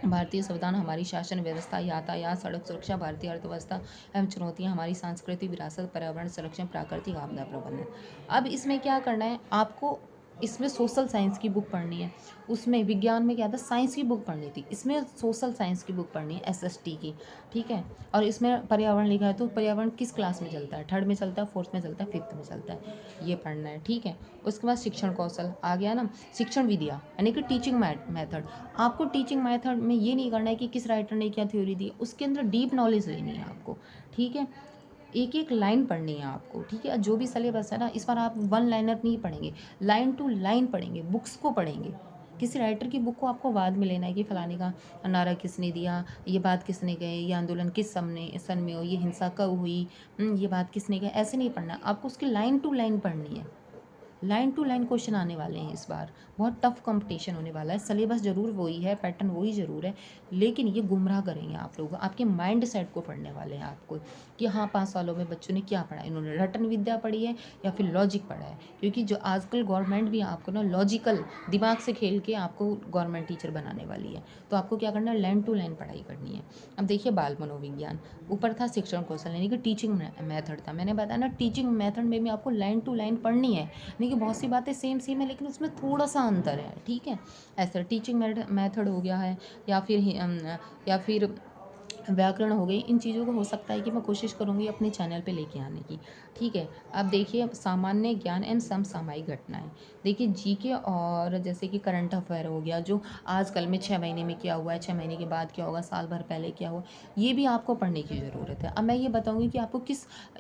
भारतीय संविधान, हमारी शासन व्यवस्था, यातायात, सड़क सुरक्षा, भारतीय अर्थव्यवस्था एवं चुनौतियाँ, हमारी सांस्कृतिक विरासत, पर्यावरण संरक्षण, प्राकृतिक आपदा प्रबंधन। अब इसमें क्या करना है आपको, इसमें सोशल साइंस की बुक पढ़नी है। उसमें विज्ञान में क्या था, साइंस की बुक पढ़नी थी, इसमें सोशल साइंस की बुक पढ़नी है, एसएसटी की। ठीक है, और इसमें पर्यावरण लिखा है, तो पर्यावरण किस क्लास में चलता है, 3rd में चलता है, 4th में चलता है, 5th में चलता है, ये पढ़ना है। ठीक है, उसके बाद शिक्षण कौशल आ गया ना, शिक्षण विधियाँ यानी कि टीचिंग मेथड। आपको टीचिंग मेथड में ये नहीं करना है कि किस राइटर ने क्या थ्योरी दी, उसके अंदर डीप नॉलेज लेनी है आपको। ठीक है, एक एक लाइन पढ़नी है आपको। ठीक है, जो भी सिलेबस है ना, इस बार आप वन लाइनर नहीं पढ़ेंगे, लाइन टू लाइन पढ़ेंगे, बुक्स को पढ़ेंगे। किसी राइटर की बुक को आपको बाद में लेना है कि फलाने का नारा किसने दिया, ये बात किसने कही, ये आंदोलन किस सन में हो, ये हिंसा कब हुई, ये बात किसने कही, ऐसे नहीं पढ़ना, आपको उसकी लाइन टू लाइन पढ़नी है। लाइन टू लाइन क्वेश्चन आने वाले हैं इस बार, बहुत टफ कंपटीशन होने वाला है। सिलेबस जरूर वही है, पैटर्न वही ज़रूर है, लेकिन ये गुमराह करेंगे आप लोगों को, आपके माइंड सेट को पढ़ने वाले हैं आपको कि हाँ 5 सालों में बच्चों ने क्या पढ़ा, इन्होंने रटन विद्या पढ़ी है या फिर लॉजिक पढ़ा है। क्योंकि जो आजकल गवर्नमेंट भी आपको ना लॉजिकल दिमाग से खेल के आपको गवर्नमेंट टीचर बनाने वाली है। तो आपको क्या करना है, लाइन टू लाइन पढ़ाई करनी है। अब देखिए बाल मनोविज्ञान, ऊपर था शिक्षण कौशल यानी कि टीचिंग मेथड था। मैंने बताया ना टीचिंग मेथड में भी आपको लाइन टू लाइन पढ़नी है, नहीं कि बहुत सी बातें सेम सेम है लेकिन उसमें थोड़ा सा अंतर है, ठीक है। ऐसा टीचिंग मेथड हो गया है, या फिर व्याकरण हो गई। इन चीज़ों को हो सकता है कि मैं कोशिश करूँगी अपने चैनल पे लेके आने की, ठीक है। अब देखिए सामान्य ज्ञान एंड समसामयिक घटनाएं, देखिए जीके और जैसे कि करंट अफेयर हो गया, जो आजकल में 6 महीने में क्या हुआ है, 6 महीने के बाद क्या होगा, साल भर पहले क्या हुआ, ये भी आपको पढ़ने की ज़रूरत है। अब मैं ये बताऊँगी कि आपको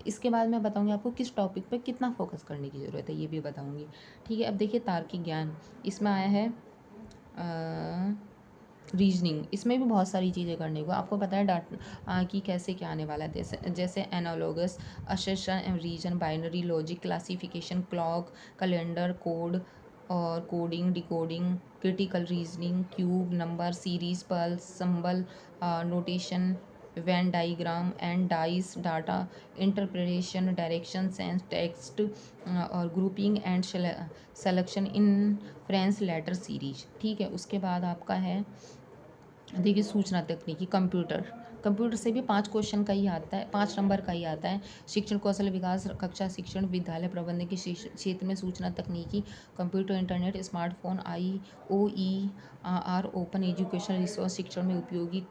इसके बाद मैं बताऊँगी आपको किस टॉपिक पर कितना फोकस करने की ज़रूरत है, ये भी बताऊँगी, ठीक है। अब देखिए तार्किक ज्ञान, इसमें आया है रीजनिंग, इसमें भी बहुत सारी चीज़ें करने को, आपको पता है कि कैसे क्या आने वाला है, जैसे जैसे analogous, assertion, reason, binary logic, classification, clock, calendar, code और coding, decoding, critical reasoning, cube, number, series, पल्स, symbol, notation, Venn diagram and dice, data interpretation, direction, sense, text और grouping and selection in French letter series, ठीक है। उसके बाद आपका है देखिए सूचना तकनीकी, कंप्यूटर से भी 5 क्वेश्चन का ही आता है, 5 नंबर का ही आता है। शिक्षण कौशल विकास, कक्षा शिक्षण, विद्यालय प्रबंधन के क्षेत्र में सूचना तकनीकी, computer, internet, smartphone, IOER, open education resource, शिक्षण में उपयोगी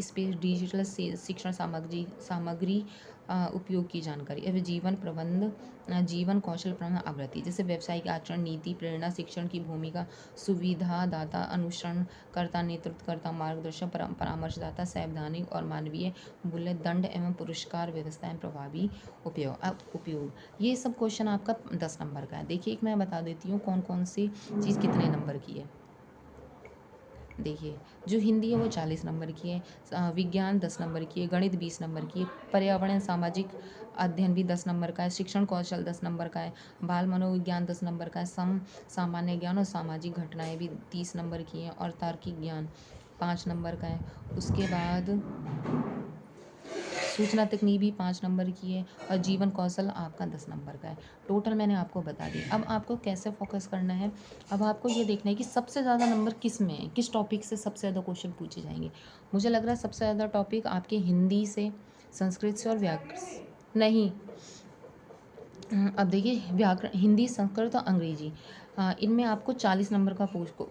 स्पेस, डिजिटल शिक्षण सामग्री उपयोग की जानकारी। अब जीवन प्रबंध, जीवन कौशल प्रबंधन आवृत्ति, जैसे व्यावसायिक आचरण, नीति, प्रेरणा, शिक्षण की भूमिका, सुविधादाता, अनुसरणकर्ता, नेतृत्वकर्ता, मार्गदर्शक, परामर्शदाता, सैद्धांतिक और मानवीय मूल्य, दंड एवं पुरस्कार व्यवस्था, प्रभावी उपयोग। ये सब क्वेश्चन आपका 10 नंबर का है। देखिए एक मैं बता देती हूँ कौन कौन सी चीज़ कितने नंबर की है। देखिए जो हिंदी है वो 40 नंबर की है, विज्ञान 10 नंबर की है, गणित 20 नंबर की है, पर्यावरण सामाजिक अध्ययन भी 10 नंबर का है, शिक्षण कौशल 10 नंबर का है, बाल मनोविज्ञान 10 नंबर का है, सामान्य ज्ञान और सामाजिक घटनाएं भी 30 नंबर की हैं, और तार्किक ज्ञान 5 नंबर का है। उसके बाद सूचना तकनीक भी 5 नंबर की है, और जीवन कौशल आपका 10 नंबर का है। टोटल मैंने आपको बता दी। अब आपको कैसे फोकस करना है, अब आपको ये देखना है कि सबसे ज़्यादा नंबर किस में है, किस टॉपिक से सबसे ज़्यादा क्वेश्चन पूछे जाएंगे। मुझे लग रहा है सबसे ज़्यादा टॉपिक आपके हिंदी से, संस्कृत से और व्याकरण नहीं, अब देखिए व्याकरण, हिंदी, संस्कृत और अंग्रेजी, इनमें आपको 40 नंबर का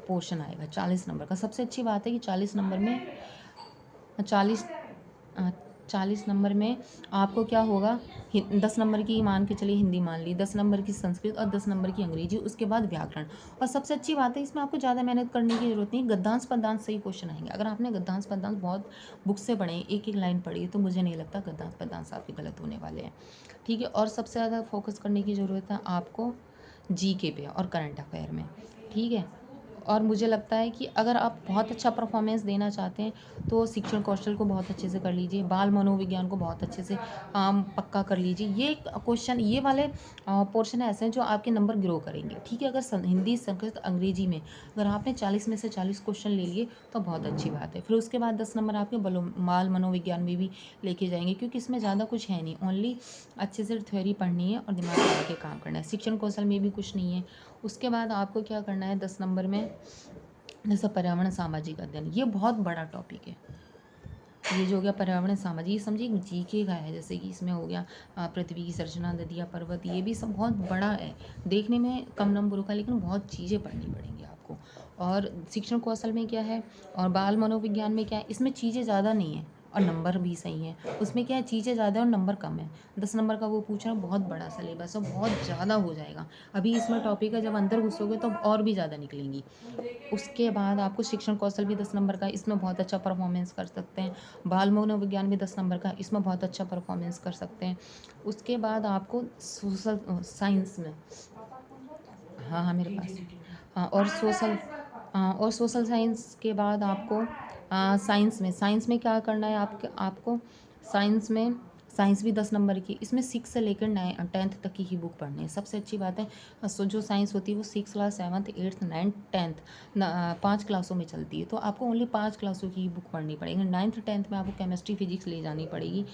पोर्शन आएगा। 40 नंबर का, सबसे अच्छी बात है कि 40 नंबर में 40 40 नंबर में आपको क्या होगा, 10 नंबर की मान के चलिए हिंदी मान ली, 10 नंबर की संस्कृत और 10 नंबर की अंग्रेजी, उसके बाद व्याकरण। और सबसे अच्छी बात है इसमें आपको ज़्यादा मेहनत करने की जरूरत नहीं, गद्यांश पद्यांश से ही क्वेश्चन आएंगे। अगर आपने गद्यांश पद्यांश बहुत बुक से पढ़े, एक एक लाइन पढ़ी, तो मुझे नहीं लगता गद्यांश पद्यांश आपके गलत होने वाले हैं, ठीक है। और सबसे ज़्यादा फोकस करने की ज़रूरत है आपको GK पे और करंट अफेयर में, ठीक है। और मुझे लगता है कि अगर आप बहुत अच्छा परफॉर्मेंस देना चाहते हैं तो शिक्षण कौशल को बहुत अच्छे से कर लीजिए, बाल मनोविज्ञान को बहुत अच्छे से पक्का कर लीजिए। ये क्वेश्चन, ये वाले पोर्शन ऐसे हैं जो आपके नंबर ग्रो करेंगे, ठीक है। अगर हिंदी, संस्कृत, अंग्रेजी में अगर आपने 40 में से 40 क्वेश्चन ले लिए तो बहुत अच्छी बात है। फिर उसके बाद 10 नंबर आपके बाल मनोविज्ञान में भी लेके जाएंगे, क्योंकि इसमें ज़्यादा कुछ है नहीं, ओनली अच्छे से थ्योरी पढ़नी है और दिमाग लगा के काम करना है। शिक्षण कौशल में भी कुछ नहीं है। उसके बाद आपको क्या करना है 10 नंबर में, जैसे पर्यावरण सामाजिक अध्ययन, ये बहुत बड़ा टॉपिक है। ये जो हो गया पर्यावरण सामाजिक, ये समझिए GK का है, जैसे कि इसमें हो गया पृथ्वी की संरचना, नदियाँ, पर्वत, ये भी सब बहुत बड़ा है। देखने में कम नंबरों का, लेकिन बहुत चीज़ें पढ़नी पड़ेंगी आपको। और शिक्षण कौशल में क्या है और बाल मनोविज्ञान में क्या है, इसमें चीज़ें ज़्यादा नहीं है और नंबर भी सही है। उसमें क्या है, चीज़ें ज़्यादा और नंबर कम है। 10 नंबर का वो पूछ रहा है, बहुत बड़ा सिलेबस है, बहुत ज़्यादा हो जाएगा। अभी इसमें टॉपिक है, जब अंदर घुसोगे तो और भी ज़्यादा निकलेंगी। उसके बाद आपको शिक्षण कौशल भी 10 नंबर का, इसमें बहुत अच्छा परफॉर्मेंस कर सकते हैं। बाल मनोविज्ञान भी 10 नंबर का, इसमें बहुत अच्छा परफॉर्मेंस कर सकते हैं। उसके बाद आपको सोशल साइंस में, हाँ हाँ मेरे पास, हाँ और सोशल साइंस के बाद आपको साइंस में क्या करना है, आपको साइंस में साइंस भी 10 नंबर की, इसमें 6 से लेकर 10th तक की ही बुक पढ़नी है। सबसे अच्छी बात है सो जो साइंस होती है वो 6 class 7th 8th 9th 10th 5 क्लासों में चलती है, तो आपको ओनली 5 क्लासों की बुक पढ़नी पड़ेगी। 9th 10th में आपको केमिस्ट्री फिजिक्स ले जानी पड़ेगी।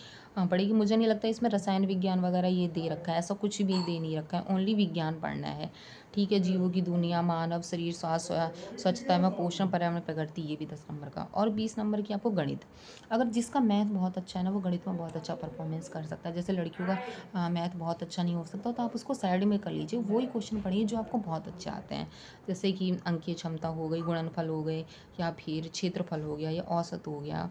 मुझे नहीं लगता इसमें रसायन विज्ञान वगैरह ये दे रखा है, ऐसा कुछ भी दे नहीं रखा है, ओनली विज्ञान पढ़ना है। ठीक है, जीवों की दुनिया, मानव शरीर, स्वास्थ्य, स्वच्छता एवं पोषण, पर्यावरण, प्रकृति, ये भी 10 नंबर का। और 20 नंबर की आपको गणित। अगर जिसका मैथ बहुत अच्छा है ना, वो गणित में बहुत अच्छा परफॉर्मेंस कर सकता है। जैसे लड़कियों का मैथ बहुत अच्छा नहीं हो सकता, तो आप उसको साइड में कर लीजिए, वही क्वेश्चन पढ़िए जो आपको बहुत अच्छे आते हैं। जैसे कि अंकीय क्षमता हो गई, गुणनफल हो गए, या फिर क्षेत्रफल हो गया, या औसत हो गया,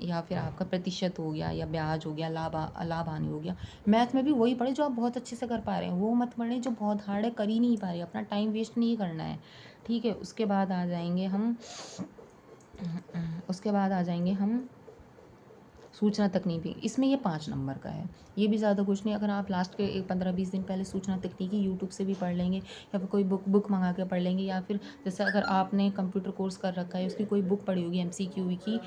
या फिर आपका प्रतिशत हो गया, या ब्याज हो गया, लाभ हानि हो गया। मैथ में भी वही पढ़े जो आप बहुत अच्छे से कर पा रहे हैं, वो मत पढ़े जो बहुत हार्ड है, कर ही नहीं पा रहे, अपना टाइम वेस्ट नहीं करना है। ठीक है, उसके बाद आ जाएंगे हम सूचना तकनीकी। इसमें ये 5 नंबर का है, ये भी ज़्यादा कुछ नहीं। अगर आप लास्ट के 15-20 दिन पहले सूचना तकनीकी यूट्यूब से भी पढ़ लेंगे, या फिर कोई बुक मंगा के पढ़ लेंगे, या फिर जैसे अगर आपने कंप्यूटर कोर्स कर रखा है, उसकी कोई बुक पढ़ी होगी MCQ की,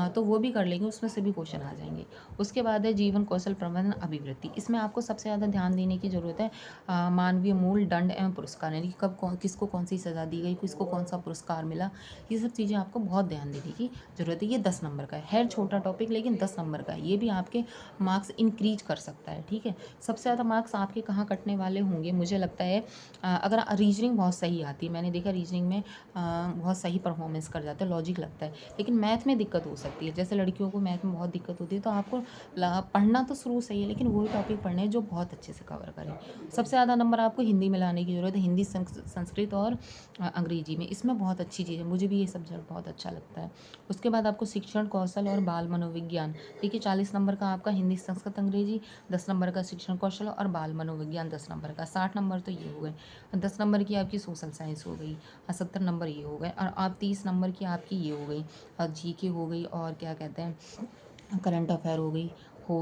तो वो भी कर लेंगे, उसमें से भी क्वेश्चन आ जाएंगे। उसके बाद है जीवन कौशल प्रबंधन अभिवृत्ति। इसमें आपको सबसे ज़्यादा ध्यान देने की ज़रूरत है मानवीय मूल, दंड एवं पुरस्कार, यानी कि किसको कौन सी सज़ा दी गई, किसको कौन सा पुरस्कार मिला, ये सब चीज़ें आपको बहुत ध्यान देने की ज़रूरत है। ये 10 नंबर का है छोटा टॉपिक, लेकिन 10 नंबर का है, ये भी आपके मार्क्स इंक्रीज कर सकता है। ठीक है, सबसे ज़्यादा मार्क्स आपके कहाँ कटने वाले होंगे, मुझे लगता है अगर रीजनिंग बहुत सही आती है, मैंने देखा रीजनिंग में बहुत सही परफॉर्मेंस कर जाता है, लॉजिक लगता है, लेकिन मैथ में दिक्कत हो सकती है। जैसे लड़कियों को मैथ में बहुत दिक्कत होती है, तो आपको पढ़ना तो शुरू सही है, लेकिन वही टॉपिक पढ़ने हैं जो बहुत अच्छे से कवर करें। सबसे ज़्यादा नंबर आपको हिंदी में लाने की ज़रूरत है, हिंदी, संस्कृत और अंग्रेजी में। इसमें बहुत अच्छी चीज़ है, मुझे भी ये सब्जेक्ट बहुत अच्छा लगता है। उसके बाद आपको शिक्षण कौशल और बाल मनोविज्ञान। देखिए 40 नंबर का आपका हिंदी, संस्कृत, अंग्रेजी, 10 नंबर का शिक्षण कौशल और बाल मनोविज्ञान 10 नंबर का। 60 नंबर तो ये हो गए। 10 नंबर की आपकी सोशल साइंस हो गई, 70 नंबर ये हो गए, और आप 30 नंबर की आपकी ये हो गई, और GK हो गई, और क्या कहते हैं, करंट अफेयर हो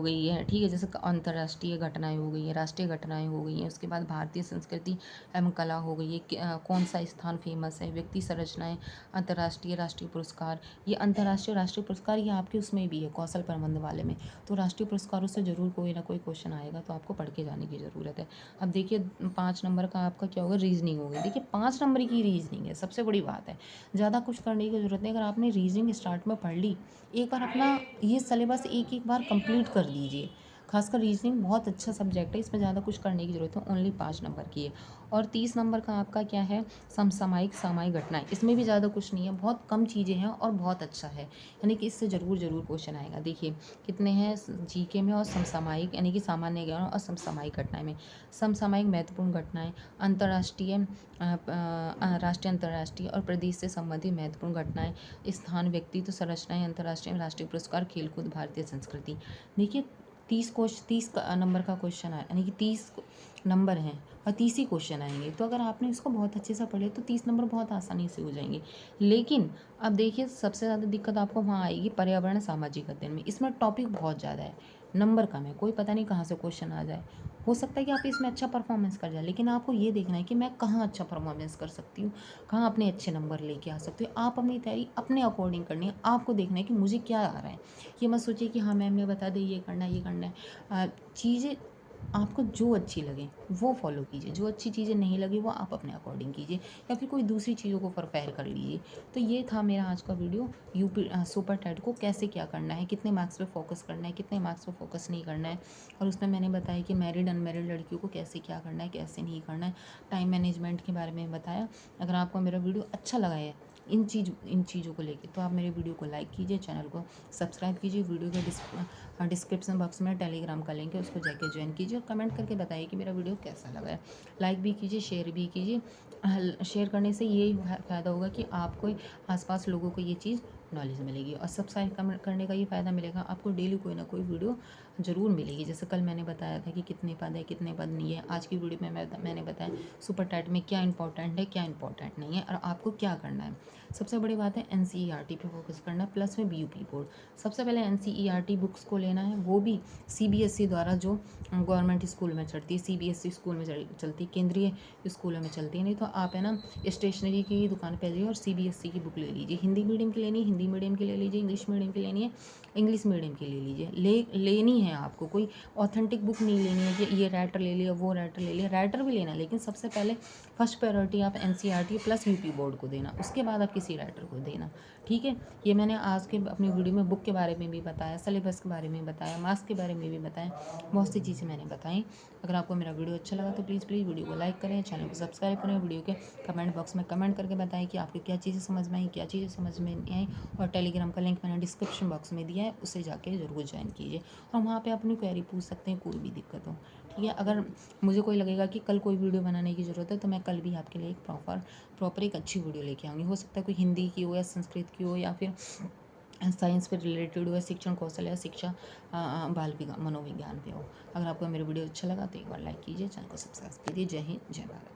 गई है। ठीक है, जैसे अंतर्राष्ट्रीय घटनाएं हो गई हैं, राष्ट्रीय घटनाएं हो गई हैं। उसके बाद भारतीय संस्कृति एवं कला हो गई है, कौन सा स्थान फेमस है, व्यक्ति संरचनाएं, अंतर्राष्ट्रीय राष्ट्रीय पुरस्कार। ये अंतर्राष्ट्रीय राष्ट्रीय पुरस्कार ये आपके उसमें भी है, कौशल प्रबंध वाले में। तो राष्ट्रीय पुरस्कारों से जरूर कोई ना कोई क्वेश्चन आएगा, तो आपको पढ़ के जाने की ज़रूरत है। अब देखिए 5 नंबर का आपका क्या होगा, रीजनिंग हो गई। देखिए 5 नंबर की रीजनिंग है, सबसे बड़ी बात है, ज़्यादा कुछ करने की ज़रूरत नहीं। अगर आपने रीजनिंग स्टार्ट में पढ़ ली, एक बार अपना ये सिलेबस एक बार कंप्लीट कर लीजिए। खासकर रीजनिंग बहुत अच्छा सब्जेक्ट है, इसमें ज़्यादा कुछ करने की ज़रूरत है, ओनली 5 नंबर की है। और 30 नंबर का आपका क्या है, समसामयिक सामयिक घटनाएं। इसमें भी ज़्यादा कुछ नहीं है, बहुत कम चीज़ें हैं और बहुत अच्छा है, यानी कि इससे ज़रूर क्वेश्चन आएगा। देखिए कितने हैं GK में, और समसामयिक यानी कि सामान्य ज्ञान और समसामयिक घटनाएं में। समसामयिक महत्वपूर्ण घटनाएं, अंतर्राष्ट्रीय, राष्ट्रीय, अंतर्राष्ट्रीय और प्रदेश से संबंधित महत्वपूर्ण घटनाएं, स्थान, व्यक्तित्व, संरचनाएं, अंतर्राष्ट्रीय राष्ट्रीय पुरस्कार, खेलकूद, भारतीय संस्कृति। देखिए 30 नंबर का क्वेश्चन आया, यानी कि 30 नंबर हैं और 30 ही क्वेश्चन आएंगे। तो अगर आपने इसको बहुत अच्छे से पढ़े तो 30 नंबर बहुत आसानी से हो जाएंगे। लेकिन अब देखिए सबसे ज़्यादा दिक्कत आपको वहाँ आएगी पर्यावरण सामाजिक अध्ययन में। इसमें टॉपिक बहुत ज़्यादा है, नंबर कम है, कोई पता नहीं कहाँ से क्वेश्चन आ जाए। हो सकता है कि आप इसमें अच्छा परफॉर्मेंस कर जाए, लेकिन आपको ये देखना है कि मैं कहाँ अच्छा परफॉर्मेंस कर सकती हूँ, कहाँ अपने अच्छे नंबर लेके आ सकती हूँ। आप अपनी तैयारी अपने अकॉर्डिंग करनी है, आपको देखना है कि मुझे क्या आ रहा है। ये मत सोचिए कि हाँ मैम ने बता दी ये करना है ये करना है। चीज़ें आपको जो अच्छी लगे वो फॉलो कीजिए, जो अच्छी चीज़ें नहीं लगी वो आप अपने अकॉर्डिंग कीजिए, या फिर कोई दूसरी चीज़ों को प्रिपेयर कर लीजिए। तो ये था मेरा आज का वीडियो, यूपी सुपर टेट को कैसे क्या करना है, कितने मार्क्स पे फोकस करना है, कितने मार्क्स पे फोकस नहीं करना है। और उसमें मैंने बताया कि मैरिड अनमैरिड लड़कियों को कैसे क्या करना है, कैसे नहीं करना है, टाइम मैनेजमेंट के बारे में बताया। अगर आपको मेरा वीडियो अच्छा लगा है इन चीज़ों को लेके, तो आप मेरे वीडियो को लाइक कीजिए, चैनल को सब्सक्राइब कीजिए। वीडियो के डिस्क्रिप्शन बॉक्स में टेलीग्राम का लिंक है, उसको जाके ज्वाइन कीजिए, और कमेंट करके बताइए कि मेरा वीडियो कैसा लगा है। लाइक भी कीजिए, शेयर भी कीजिए। शेयर करने से ये फ़ायदा होगा कि आपको आसपास लोगों को ये चीज़ नॉलेज मिलेगी, और सब्सक्राइब करने का ये फ़ायदा मिलेगा, आपको डेली कोई ना कोई वीडियो ज़रूर मिलेगी। जैसे कल मैंने बताया था कि कितने पद है कितने पद नहीं है, आज की वीडियो में मैंने बताया सुपर टेट में क्या इंपॉर्टेंट है क्या इंपॉर्टेंट नहीं है, और आपको क्या करना है। सबसे बड़ी बात है NCERT पे फोकस करना है, प्लस में BUP बोर्ड। सबसे पहले NCERT बुक्स को लेना है, वो भी CBSE द्वारा जो गवर्नमेंट स्कूल में चलती है, CBSE स्कूल में चलती है, केंद्रीय स्कूलों में चलती है। नहीं तो आप है ना स्टेशनरी की दुकान पे जाइए और CBSE की बुक ले लीजिए। हिंदी मीडियम की लेनी, हिंदी हिंदी मीडियम की ले लीजिए, इंग्लिश मीडियम की लेनी है इंग्लिश मीडियम की ले लीजिए। लेनी है आपको, कोई ऑथेंटिक बुक नहीं लेनी है कि ये राइटर ले लिया वो राइटर ले लिया, राइटर भी लेना है लेकिन सबसे पहले फर्स्ट प्रायोरिटी आप एनसीईआरटी प्लस यूपी बोर्ड को देना, उसके बाद आप किसी राइटर को देना। ठीक है, ये मैंने आज के अपनी वीडियो में बुक के बारे में भी बताया, सिलेबस के बारे में बताया, मार्क्स के बारे में भी बताया, बहुत सी चीज़ें मैंने बताई। अगर आपको मेरा वीडियो अच्छा लगा तो प्लीज़ वीडियो को लाइक करें, चैनल को सब्सक्राइब करें, वीडियो के कमेंट बॉक्स में कमेंट करके बताएं कि आपको क्या चीज़ें समझ में आई, क्या चीज़ें समझ में नहीं आई। और टेलीग्राम का लिंक मैंने डिस्क्रिप्शन बॉक्स में दिया है, उससे जाके ज़रूर ज्वाइन कीजिए और वहाँ पे अपनी क्वेरी पूछ सकते हैं, कोई भी दिक्कत हो। ठीक है, अगर मुझे कोई लगेगा कि कल कोई वीडियो बनाने की ज़रूरत है तो मैं कल भी आपके लिए एक प्रॉपर एक अच्छी वीडियो लेके आऊँगी। हो सकता है कोई हिंदी की हो या संस्कृत की हो या फिर साइंस पे रिलेटेड हो या शिक्षण कौशल या शिक्षा बाल मनोविज्ञान पे हो। अगर आपको मेरा वीडियो अच्छा लगा तो एक बार लाइक कीजिए, चैनल को सब्सक्राइब कीजिए। जय हिंद, जय भारत।